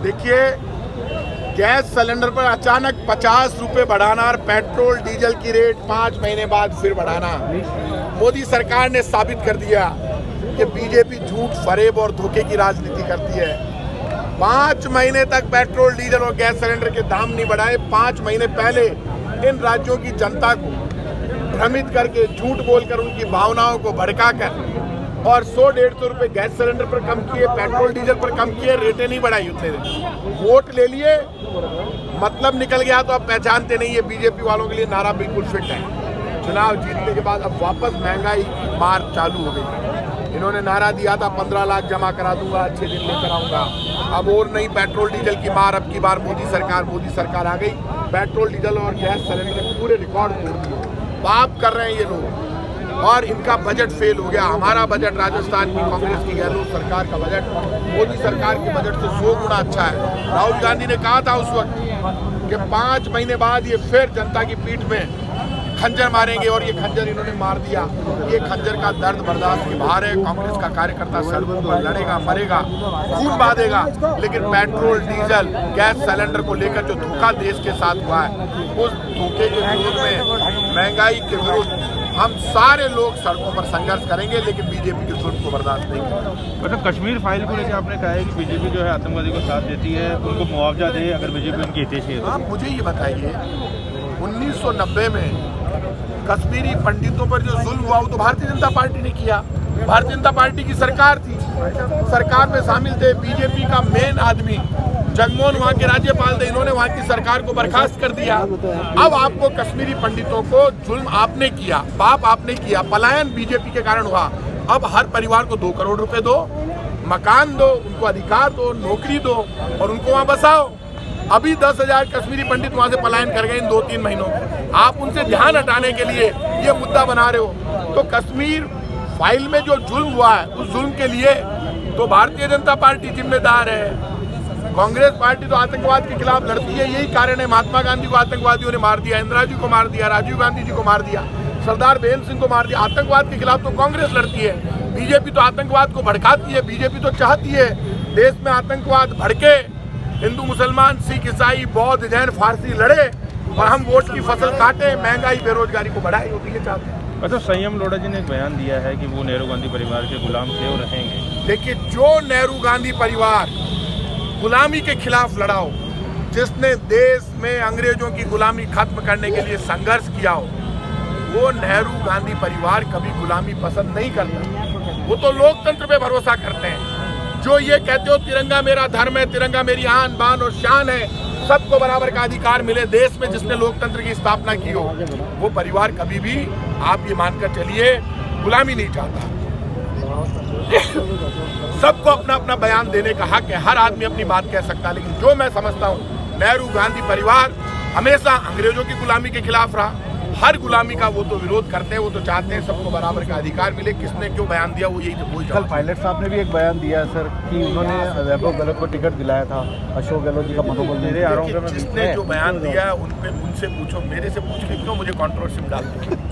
देखिए, gas cylinder पर अचानक 50 रुपये बढ़ाना और पेट्रोल डीजल की रेट 5 महीने बाद फिर बढ़ाना, मोदी सरकार ने साबित कर दिया कि बीजेपी झूठ, फरेब और धोखे की राजनीति करती है। 5 महीने तक पेट्रोल डीजल और गैस सिलेंडर के दाम नहीं बढ़ाए। 5 महीने पहले इन राज्यों की जनता को भ्रमित करके, झूठ बोलकर, उनकी भावनाओं को भड़काकर और 100-150 रुपये गैस सिलेंडर पर कम किए, पेट्रोल डीजल पर कम किए, रेटें नहीं बढ़ाई उतने दिन। वोट ले लिए, मतलब निकल गया तो अब पहचानते नहीं है। बीजेपी वालों के लिए नारा बिल्कुल फिट है। चुनाव जीतने के बाद अब वापस महंगाई की मार चालू हो गई। इन्होंने नारा दिया था 15 लाख जमा करा दूंगा, अच्छे दिन लेकर आऊंगा। अब और नहीं पेट्रोल डीजल की मार। अब की बार मोदी सरकार आ गई। पेट्रोल डीजल और गैस सिलेंडर पूरे रिकॉर्ड तोड़ दिए। पाप कर रहे हैं ये लोग और इनका बजट फेल हो गया। हमारा बजट, राजस्थान की कांग्रेस की गहलोत सरकार का बजट मोदी सरकार के बजट से 100 गुना अच्छा है। राहुल गांधी ने कहा था उस वक्त कि 5 महीने बाद ये फिर जनता की पीठ में खंजर मारेंगे और ये खंजर इन्होंने मार दिया। ये खंजर का दर्द बर्दाश्त के बाहर है। कांग्रेस का कार्यकर्ता सड़कों पर लड़ेगा, मरेगा, खून बहाएगा, लेकिन पेट्रोल डीजल गैस सिलेंडर को लेकर जो धोखा देश के साथ हुआ है, उस धोखे के विरोध में, महंगाई के विरोध हम सारे लोग सड़कों पर संघर्ष करेंगे, लेकिन बीजेपी के जुल्म को बर्दाश्त नहीं करेंगे। मतलब कश्मीर फाइल को लेकर आपने कहा है कि बीजेपी जो है आतंकवादी को साथ देती है, उनको मुआवजा दे अगर बीजेपी उनकी हितैषी है। आप मुझे ये बताइए, 1990 में कश्मीरी पंडितों पर जो जुल्म हुआ वो तो भारतीय जनता पार्टी ने किया। भारतीय जनता पार्टी की सरकार थी, सरकार में शामिल थे। बीजेपी का मेन आदमी जगमोहन वहाँ के राज्यपाल थे, इन्होंने वहाँ की सरकार को बर्खास्त कर दिया। अब आपको कश्मीरी पंडितों को जुल्म आपने किया, पाप आपने किया, पलायन बीजेपी के कारण हुआ। अब हर परिवार को 2 करोड़ रुपए दो, मकान दो, उनको अधिकार दो, नौकरी दो और उनको वहाँ बसाओ। अभी 10,000 कश्मीरी पंडित वहाँ से पलायन कर गए इन 2-3 महीनों में। आप उनसे ध्यान हटाने के लिए ये मुद्दा बना रहे हो। तो कश्मीर फाइल में जो जुल्म हुआ है, उस जुल्म के लिए तो भारतीय जनता पार्टी जिम्मेदार है। कांग्रेस पार्टी तो आतंकवाद के खिलाफ लड़ती है। यही कारण है, महात्मा गांधी को आतंकवादियों ने मार दिया, इंदिरा जी को मार दिया, राजीव गांधी जी को मार दिया, सरदार बेन सिंह को मार दिया। आतंकवाद के खिलाफ तो कांग्रेस लड़ती है। बीजेपी तो आतंकवाद को भड़काती है। बीजेपी तो चाहती है देश में आतंकवाद भड़के, हिंदू मुसलमान, सिख, ईसाई, बौद्ध, जैन, फारसी लड़े और हम वोट की फसल काटे, महंगाई, बेरोजगारी को बढ़ाए। वो ये चाहते हैं। अच्छा, संयम लोढ़ा जी ने एक बयान दिया है कि वो नेहरू गांधी परिवार के गुलाम थे और रहेंगे। देखिए, जो नेहरू गांधी परिवार गुलामी के खिलाफ लड़ा हो, जिसने देश में अंग्रेजों की गुलामी खत्म करने के लिए संघर्ष किया हो, वो नेहरू गांधी परिवार कभी गुलामी पसंद नहीं करता। वो तो लोकतंत्र पे भरोसा करते हैं। जो ये कहते हो तिरंगा मेरा धर्म है, तिरंगा मेरी आन बान और शान है, सबको बराबर का अधिकार मिले, देश में जिसने लोकतंत्र की स्थापना की हो, वो परिवार कभी भी, आप ये मानकर चलिए, गुलामी नहीं चाहता। सबको अपना अपना बयान देने का हक है, हर आदमी अपनी बात कह सकता है। लेकिन जो मैं समझता हूँ, नेहरू गांधी परिवार हमेशा अंग्रेजों की गुलामी के खिलाफ रहा। हर गुलामी का वो तो विरोध करते हैं, वो तो चाहते हैं सबको बराबर का अधिकार मिले। किसने क्यों बयान दिया, वो यही कल पायलट साहब ने भी एक बयान दिया है सर कि उन्होंने वैभव गहलोत को टिकट दिलाया था। अशोक गहलोत जी का मनोबल मेरे आरोप में जिसने जो बयान दिया उनसे पूछो, मेरे से पूछ के क्यों मुझे कंट्रोवर्सी में डालते हैं।